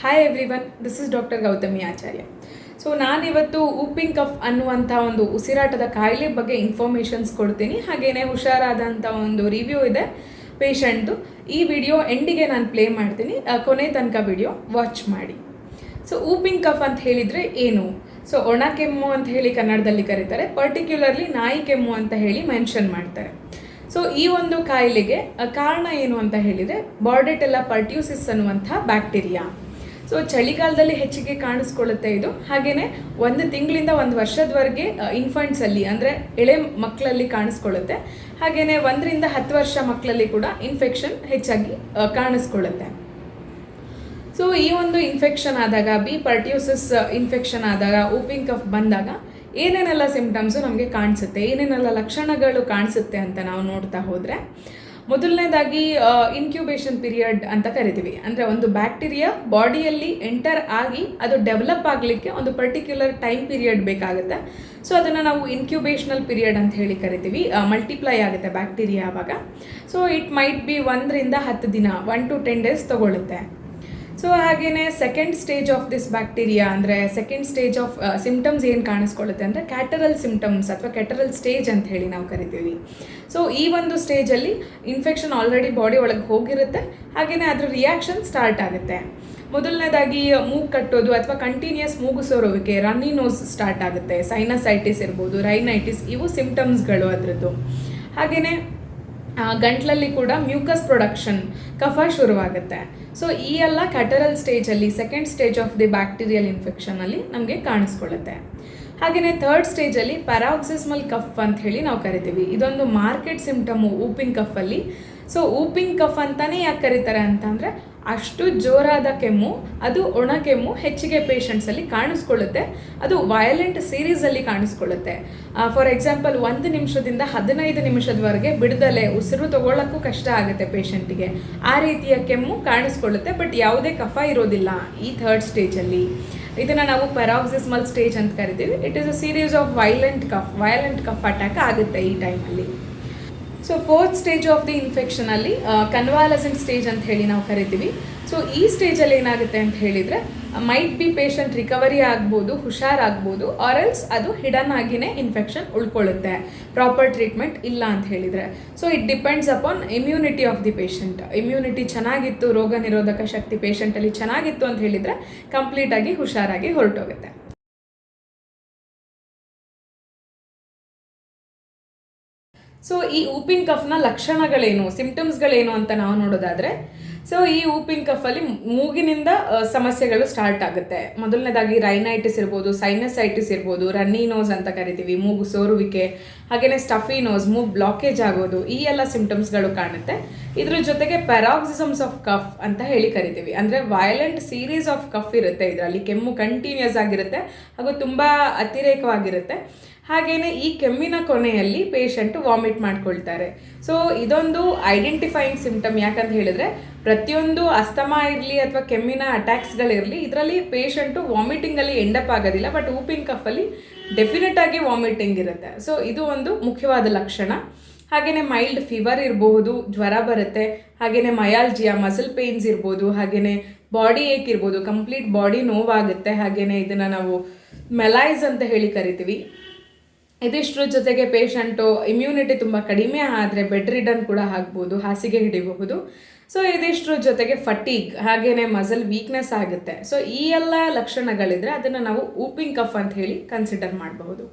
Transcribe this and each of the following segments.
Hi everyone, this is doctor Gautami Acharya. So ನಾನಿವತ್ತು whooping cough ಅನ್ನುವಂಥ ಒಂದು ಉಸಿರಾಟದ ಕಾಯಿಲೆ ಬಗ್ಗೆ ಇನ್ಫಾರ್ಮೇಷನ್ಸ್ ಕೊಡ್ತೀನಿ. ಹಾಗೆಯೇ ಹುಷಾರಾದಂಥ ಒಂದು ರಿವ್ಯೂ ಇದೆ ಪೇಷಂಟ್ದು. ಈ ವಿಡಿಯೋ ಎಂಡಿಗೆ ನಾನು ಪ್ಲೇ ಮಾಡ್ತೀನಿ, ಕೊನೆ ತನಕ ವಿಡಿಯೋ ವಾಚ್ ಮಾಡಿ. ಸೊ ಊಪಿಂಗ್ ಕಫ್ ಅಂತ ಹೇಳಿದರೆ ಏನು? ಸೊ ಒಣ ಕೆಮ್ಮು ಅಂತ ಹೇಳಿ ಕನ್ನಡದಲ್ಲಿ ಕರೀತಾರೆ, ಪರ್ಟಿಕ್ಯುಲರ್ಲಿ ನಾಯಿ ಕೆಮ್ಮು ಅಂತ ಹೇಳಿ ಮೆನ್ಷನ್ ಮಾಡ್ತಾರೆ. ಸೊ ಈ ಒಂದು ಕಾಯಿಲೆಗೆ ಕಾರಣ ಏನು ಅಂತ ಹೇಳಿದರೆ ಬಾರ್ಡೆಟೆಲ್ಲಾ ಪರ್ಟ್ಯೂಸಿಸ್ ಅನ್ನುವಂಥ ಬ್ಯಾಕ್ಟೀರಿಯಾ. ಸೊ ಚಳಿಗಾಲದಲ್ಲಿ ಹೆಚ್ಚಿಗೆ ಕಾಣಿಸ್ಕೊಳ್ಳುತ್ತೆ ಇದು. ಹಾಗೆಯೇ 1 ತಿಂಗಳಿಂದ 1 ವರ್ಷದವರೆಗೆ ಇನ್ಫಂಟ್ಸಲ್ಲಿ ಅಂದರೆ ಎಳೆ ಮಕ್ಕಳಲ್ಲಿ ಕಾಣಿಸ್ಕೊಳ್ಳುತ್ತೆ. ಹಾಗೆಯೇ 1 ರಿಂದ 10 ವರ್ಷ ಮಕ್ಕಳಲ್ಲಿ ಕೂಡ ಇನ್ಫೆಕ್ಷನ್ ಹೆಚ್ಚಾಗಿ ಕಾಣಿಸ್ಕೊಳ್ಳುತ್ತೆ. ಸೊ ಈ ಒಂದು ಇನ್ಫೆಕ್ಷನ್ ಆದಾಗ, ಬಿ ಪರ್ಟ್ಯೂಸಿಸ್ ಇನ್ಫೆಕ್ಷನ್ ಆದಾಗ, ಊಪಿಂಗ್ ಕಫ್ ಬಂದಾಗ ಏನೇನೆಲ್ಲ ಸಿಂಪ್ಟಮ್ಸು ನಮಗೆ ಕಾಣಿಸುತ್ತೆ, ಏನೇನೆಲ್ಲ ಲಕ್ಷಣಗಳು ಕಾಣಿಸುತ್ತೆ ಅಂತ ನಾವು ನೋಡ್ತಾ ಹೋದರೆ, ಮೊದಲನೇದಾಗಿ ಇನ್ಕ್ಯುಬೇಷನ್ ಪೀರಿಯಡ್ ಅಂತ ಕರಿತೀವಿ. ಅಂದರೆ ಒಂದು ಬ್ಯಾಕ್ಟೀರಿಯಾ ಬಾಡಿಯಲ್ಲಿ ಎಂಟರ್ ಆಗಿ ಅದು ಡೆವಲಪ್ ಆಗಲಿಕ್ಕೆ ಒಂದು ಪರ್ಟಿಕ್ಯುಲರ್ ಟೈಮ್ ಪೀರಿಯಡ್ ಬೇಕಾಗುತ್ತೆ. ಸೊ ಅದನ್ನು ನಾವು ಇನ್ಕ್ಯುಬೇಷನಲ್ ಪೀರಿಯಡ್ ಅಂತ ಹೇಳಿ ಕರಿತೀವಿ. ಮಲ್ಟಿಪ್ಲೈ ಆಗುತ್ತೆ ಬ್ಯಾಕ್ಟೀರಿಯಾ ಆವಾಗ. ಸೊ ಇಟ್ ಮೈಟ್ ಬಿ 1 ರಿಂದ 10 ದಿನ, 1 to 10 days ತೊಗೊಳುತ್ತೆ. ಸೊ ಹಾಗೆಯೇ second stage of this bacteria ಅಂದರೆ ಸೆಕೆಂಡ್ ಸ್ಟೇಜ್ ಆಫ್ ಸಿಂಪ್ಟಮ್ಸ್ ಏನು ಕಾಣಿಸ್ಕೊಳ್ಳುತ್ತೆ ಅಂದರೆ ಕ್ಯಾಟರಲ್ ಸಿಂಪ್ಟಮ್ಸ್ ಅಥವಾ ಕ್ಯಾಟರಲ್ ಸ್ಟೇಜ್ ಅಂತ ಹೇಳಿ ನಾವು ಕರಿತೀವಿ. ಸೊ ಈ ಒಂದು ಸ್ಟೇಜಲ್ಲಿ ಇನ್ಫೆಕ್ಷನ್ ಆಲ್ರೆಡಿ ಬಾಡಿ ಒಳಗೆ ಹೋಗಿರುತ್ತೆ. ಹಾಗೆಯೇ ಅದರ ರಿಯಾಕ್ಷನ್ ಸ್ಟಾರ್ಟ್ ಆಗುತ್ತೆ. ಮೊದಲನೇದಾಗಿ ಮೂಗು ಕಟ್ಟೋದು ಅಥವಾ ಕಂಟಿನ್ಯೂಸ್ ಮೂಗು ಸೋರುವಿಕೆ, ರನ್ನಿ ನೋಸ್ ಸ್ಟಾರ್ಟ್ ಆಗುತ್ತೆ. ಸೈನಸೈಟಿಸ್ ಇರ್ಬೋದು, ರೈನೈಟಿಸ್, ಇವು ಸಿಂಪ್ಟಮ್ಸ್ಗಳು ಅದರದ್ದು. ಹಾಗೆಯೇ ಗಂಟ್ಲಲ್ಲಿ ಕೂಡ ಮ್ಯೂಕಸ್ ಪ್ರೊಡಕ್ಷನ್, ಕಫ ಶುರುವಾಗುತ್ತೆ. ಸೊ ಈ ಎಲ್ಲ ಕ್ಯಾಟರಲ್ ಸ್ಟೇಜಲ್ಲಿ, second stage of the bacterial ಇನ್ಫೆಕ್ಷನಲ್ಲಿ ನಮಗೆ ಕಾಣಿಸ್ಕೊಳ್ಳುತ್ತೆ. ಹಾಗೆಯೇ ಥರ್ಡ್ ಸ್ಟೇಜಲ್ಲಿ ಪ್ಯಾರಾಕ್ಸಿಸ್ಮಲ್ ಕಫ್ ಅಂತ ಹೇಳಿ ನಾವು ಕರಿತೀವಿ. ಇದೊಂದು ಮಾರ್ಕೆಟ್ ಸಿಂಪ್ಟಮು ಊಪಿಂಗ್ ಕಫಲ್ಲಿ. ಸೊ ಊಪಿಂಗ್ ಕಫ್ ಅಂತಲೇ ಯಾಕೆ ಕರೀತಾರೆ ಅಂತಂದರೆ ಅಷ್ಟು ಜೋರಾದ ಕೆಮ್ಮು, ಅದು ಒಣ ಕೆಮ್ಮು ಹೆಚ್ಚಿಗೆ ಪೇಷಂಟ್ಸಲ್ಲಿ ಕಾಣಿಸ್ಕೊಳ್ಳುತ್ತೆ. ಅದು ವಯಲೆಂಟ್ ಸೀರೀಸಲ್ಲಿ ಕಾಣಿಸ್ಕೊಳ್ಳುತ್ತೆ. ಫಾರ್ ಎಕ್ಸಾಂಪಲ್ 1 ನಿಮಿಷದಿಂದ 15 ನಿಮಿಷದವರೆಗೆ ಬಿಡದಲೆ ಉಸಿರು ತಗೊಳ್ಳೋಕ್ಕೂ ಕಷ್ಟ ಆಗುತ್ತೆ ಪೇಷಂಟಿಗೆ. ಆ ರೀತಿಯ ಕೆಮ್ಮು ಕಾಣಿಸ್ಕೊಳ್ಳುತ್ತೆ. ಬಟ್ ಯಾವುದೇ ಕಫ ಇರೋದಿಲ್ಲ ಈ ಥರ್ಡ್ ಸ್ಟೇಜಲ್ಲಿ. ಇದನ್ನು ನಾವು ಪ್ಯಾರಾಕ್ಸಿಸ್ಮಲ್ ಸ್ಟೇಜ್ ಅಂತ ಕರಿತೀವಿ. It is a series of violent cough attack ಆಗುತ್ತೆ ಈ ಟೈಮಲ್ಲಿ. So fourth stage of the ಇನ್ಫೆಕ್ಷನಲ್ಲಿ ಕನ್ವಾಲಸೆಂಟ್ ಸ್ಟೇಜ್ ಅಂತ ಹೇಳಿ ನಾವು ಕರಿತೀವಿ. ಸೊ ಈ ಸ್ಟೇಜಲ್ಲಿ ಏನಾಗುತ್ತೆ ಅಂತ ಹೇಳಿದರೆ ಮೈಟ್ ಬಿ ಪೇಷಂಟ್ ರಿಕವರಿ ಆಗ್ಬೋದು, ಹುಷಾರಾಗ್ಬೋದು, ಆರ್ ಎಲ್ಸ್ ಅದು ಹಿಡನ್ ಆಗಿಯೇ ಇನ್ಫೆಕ್ಷನ್ ಉಳ್ಕೊಳ್ಳುತ್ತೆ ಪ್ರಾಪರ್ ಟ್ರೀಟ್ಮೆಂಟ್ ಇಲ್ಲ ಅಂತ ಹೇಳಿದರೆ. So it depends upon immunity of the patient. Immunity ಚೆನ್ನಾಗಿತ್ತು, ರೋಗ ನಿರೋಧಕ ಶಕ್ತಿ ಪೇಷಂಟಲ್ಲಿ ಚೆನ್ನಾಗಿತ್ತು ಅಂತ ಹೇಳಿದರೆ ಕಂಪ್ಲೀಟಾಗಿ ಹುಷಾರಾಗಿ ಹೊರಟೋಗುತ್ತೆ. ಸೊ ಈ ಊಪಿಂಗ್ ಕಫ್ನ ಲಕ್ಷಣಗಳೇನು, ಸಿಂಪ್ಟಮ್ಸ್ಗಳೇನು ಅಂತ ನಾವು ನೋಡೋದಾದರೆ, ಸೊ ಈ ಊಪಿಂಗ್ ಕಫಲ್ಲಿ ಮೂಗಿನಿಂದ ಸಮಸ್ಯೆಗಳು ಸ್ಟಾರ್ಟ್ ಆಗುತ್ತೆ. ಮೊದಲನೇದಾಗಿ ರೈನೈಟಿಸ್ ಇರ್ಬೋದು, ಸೈನಸೈಟಿಸ್ ಇರ್ಬೋದು, ರನ್ನಿ ನೋಸ್ ಅಂತ ಕರಿತೀವಿ, ಮೂಗು ಸೋರುವಿಕೆ, ಹಾಗೆಯೇ ಸ್ಟಫಿ ನೋಸ್, ಮೂಗು ಬ್ಲಾಕೇಜ್ ಆಗೋದು, ಈ ಎಲ್ಲ ಸಿಂಪ್ಟಮ್ಸ್ಗಳು ಕಾಣುತ್ತೆ. ಇದ್ರ ಜೊತೆಗೆ ಪ್ಯಾರಾಕ್ಸಿಸಮ್ಸ್ ಆಫ್ ಕಫ್ ಅಂತ ಹೇಳಿ ಕರಿತೀವಿ. ಅಂದರೆ ವಯಲೆಂಟ್ ಸೀರೀಸ್ ಆಫ್ ಕಫ್ ಇರುತ್ತೆ ಇದರಲ್ಲಿ. ಕೆಮ್ಮು ಕಂಟಿನ್ಯೂಸ್ ಆಗಿರುತ್ತೆ ಹಾಗೂ ತುಂಬ ಅತಿರೇಕವಾಗಿರುತ್ತೆ. ಹಾಗೆಯೇ ಈ ಕೆಮ್ಮಿನ ಕೊನೆಯಲ್ಲಿ ಪೇಷಂಟು ವಾಮಿಟ್ ಮಾಡ್ಕೊಳ್ತಾರೆ. ಸೊ ಇದೊಂದು ಐಡೆಂಟಿಫೈಯಿಂಗ್ ಸಿಂಪ್ಟಮ್. ಯಾಕಂತ ಹೇಳಿದ್ರೆ ಪ್ರತಿಯೊಂದು ಅಸ್ತಮಾ ಇರಲಿ ಅಥವಾ ಕೆಮ್ಮಿನ ಅಟ್ಯಾಕ್ಸ್ಗಳಿರಲಿ, ಇದರಲ್ಲಿ ಪೇಷಂಟು ವಾಮಿಟಿಂಗಲ್ಲಿ ಎಂಡಪ್ ಆಗೋದಿಲ್ಲ. ಬಟ್ ಊಪಿಂಗ್ ಕಫಲ್ಲಿ ಡೆಫಿನೆಟ್ ಆಗಿ ವಾಮಿಟಿಂಗ್ ಇರುತ್ತೆ. ಸೊ ಇದು ಒಂದು ಮುಖ್ಯವಾದ ಲಕ್ಷಣ. ಹಾಗೆಯೇ ಮೈಲ್ಡ್ ಫೀವರ್ ಇರಬಹುದು, ಜ್ವರ ಬರುತ್ತೆ. ಹಾಗೆಯೇ ಮಯಾಲ್ಜಿಯಾ, ಮಸಲ್ ಪೇನ್ಸ್ ಇರ್ಬೋದು. ಹಾಗೆಯೇ ಬಾಡಿ ಏಕ್ ಇರ್ಬೋದು, ಕಂಪ್ಲೀಟ್ ಬಾಡಿ ನೋವಾಗುತ್ತೆ. ಹಾಗೆಯೇ ಇದನ್ನು ನಾವು ಮೆಲೈಸ್ ಅಂತ ಹೇಳಿ ಕರಿತೀವಿ. ಇದಿಷ್ಟರ ಜೊತೆಗೆ ಪೇಷಂಟು ಇಮ್ಯುನಿಟಿ ತುಂಬ ಕಡಿಮೆ ಆದರೆ ಬೆಡ್ ರಿಡನ್ ಕೂಡ ಆಗ್ಬೋದು, ಹಾಸಿಗೆ ಹಿಡಿಬಹುದು. ಸೊ ಇದಿಷ್ಟರ ಜೊತೆಗೆ ಫಟೀಗ್, ಹಾಗೆಯೇ ಮಸಲ್ ವೀಕ್ನೆಸ್ ಆಗುತ್ತೆ. ಸೊ ಈ ಎಲ್ಲ ಲಕ್ಷಣಗಳಿದ್ರೆ ಅದನ್ನು ನಾವು ಊಪಿಂಗ್ ಕಫ್ ಅಂತ ಹೇಳಿ ಕನ್ಸಿಡರ್ ಮಾಡಬಹುದು.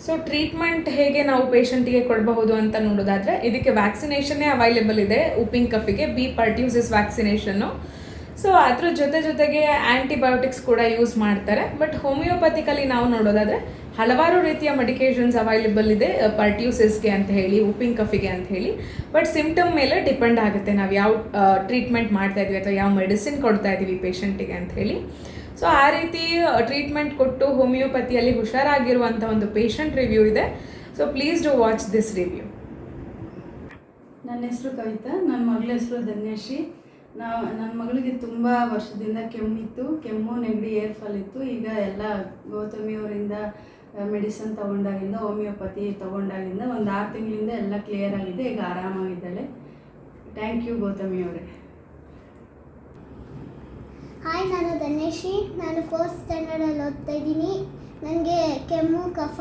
ಸೊ ಟ್ರೀಟ್ಮೆಂಟ್ ಹೇಗೆ ನಾವು ಪೇಷಂಟಿಗೆ ಕೊಡಬಹುದು ಅಂತ ನೋಡೋದಾದರೆ, ಇದಕ್ಕೆ ವ್ಯಾಕ್ಸಿನೇಷನ್ನೇ ಅವೈಲೇಬಲ್ ಇದೆ ಊಪಿಂಗ್ ಕಫಿಗೆ, ಬಿ ಪರ್ಟ್ಯೂಸಿಸ್ ವ್ಯಾಕ್ಸಿನೇಷನ್ನು. ಸೊ ಅದ್ರ ಜೊತೆಗೆ ಆ್ಯಂಟಿಬಯೋಟಿಕ್ಸ್ ಕೂಡ ಯೂಸ್ ಮಾಡ್ತಾರೆ. ಬಟ್ ಹೋಮಿಯೋಪತಿಕಲ್ಲಿ ನಾವು ನೋಡೋದಾದರೆ ಹಲವಾರು ರೀತಿಯ ಮೆಡಿಕೇಷನ್ಸ್ ಅವೈಲೇಬಲ್ ಇದೆ ಪರ್ಟ್ಯೂಸಿಸ್ಗೆ ಅಂತ ಹೇಳಿ, ಊಪಿಂಗ್ ಕಫಿಗೆ ಅಂತ ಹೇಳಿ. ಬಟ್ ಸಿಂಪ್ಟಮ್ ಮೇಲೆ ಡಿಪೆಂಡ್ ಆಗುತ್ತೆ ನಾವು ಯಾವ ಟ್ರೀಟ್ಮೆಂಟ್ ಮಾಡ್ತಾ ಇದ್ದೀವಿ ಅಥವಾ ಯಾವ ಮೆಡಿಸಿನ್ ಕೊಡ್ತಾ ಇದ್ದೀವಿ ಪೇಷಂಟಿಗೆ ಅಂತ ಹೇಳಿ. ಸೊ ಆ ರೀತಿ ಟ್ರೀಟ್ಮೆಂಟ್ ಕೊಟ್ಟು ಹೋಮಿಯೋಪತಿಯಲ್ಲಿ ಹುಷಾರಾಗಿರುವಂಥ ಒಂದು ಪೇಷಂಟ್ ರಿವ್ಯೂ ಇದೆ. So please do watch this review. ನನ್ನ ಹೆಸರು ಕವಿತಾ, ನನ್ನ ಮಗಳ ಹೆಸರು ಧನ್ಯಶ್ರೀ. ನನ್ನ ಮಗಳಿಗೆ ತುಂಬ ವರ್ಷದಿಂದ ಕೆಮ್ಮಿತ್ತು, ಕೆಮ್ಮು ನೆಗಡಿ ಏರ್ ಫಾಲ್ ಇತ್ತು. ಈಗ ಎಲ್ಲ ಗೌತಮಿಯವರಿಂದ ಮೆಡಿಸನ್ ತೊಗೊಂಡಾಗಿಂದ, ಹೋಮಿಯೋಪತಿ ತೊಗೊಂಡಾಗಿಂದ ಒಂದು 6 ತಿಂಗಳಿಂದ ಎಲ್ಲ ಕ್ಲಿಯರ್ ಆಗಿದೆ. ಈಗ ಆರಾಮಾಗಿದ್ದಾಳೆ. ಥ್ಯಾಂಕ್ ಯು ಗೌತಮಿಯವರೇ. ಹಾಯ್, ನಾನು ಧನೇಶಿ. ನಾನು 4th ಸ್ಟ್ಯಾಂಡರ್ಡಲ್ಲಿ ಓದ್ತಾ ಇದ್ದೀನಿ. ನನಗೆ ಕೆಮ್ಮು, ಕಫ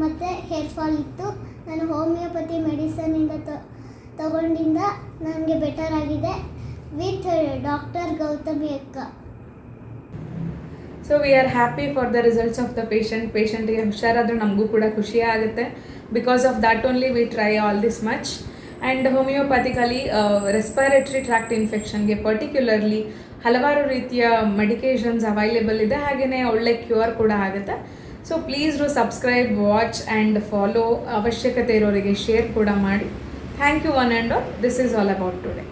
ಮತ್ತು ಹೇರ್ ಫಾಲ್ ಇತ್ತು. ನಾನು ಹೋಮಿಯೋಪತಿ ಮೆಡಿಸನಿಂದ ತಗೊಂಡಿಂದ ನನಗೆ ಬೆಟರ್ ಆಗಿದೆ ವಿತ್ ಡಾಕ್ಟರ್ ಗೌತಮಿ ಅಕ್ಕ. So we are happy for the results of the ಪೇಷಂಟಿಗೆ ಹುಷಾರಾದರೂ ನಮಗೂ ಕೂಡ ಖುಷಿ ಆಗುತ್ತೆ. Because of that only we try all this much. And homeopathically respiratory tract ಇನ್ಫೆಕ್ಷನ್ಗೆ ಪರ್ಟಿಕ್ಯುಲರ್ಲಿ ಹಲವಾರು ರೀತಿಯ ಮೆಡಿಕೇಷನ್ಸ್ ಅವೈಲೇಬಲ್ ಇದೆ. ಹಾಗೆಯೇ ಒಳ್ಳೆ ಕ್ಯೂರ್ ಕೂಡ ಆಗುತ್ತೆ. So please do subscribe, watch and follow. ಅವಶ್ಯಕತೆ ಇರೋರಿಗೆ ಶೇರ್ ಕೂಡ ಮಾಡಿ. Thank you one and all. This is all about today.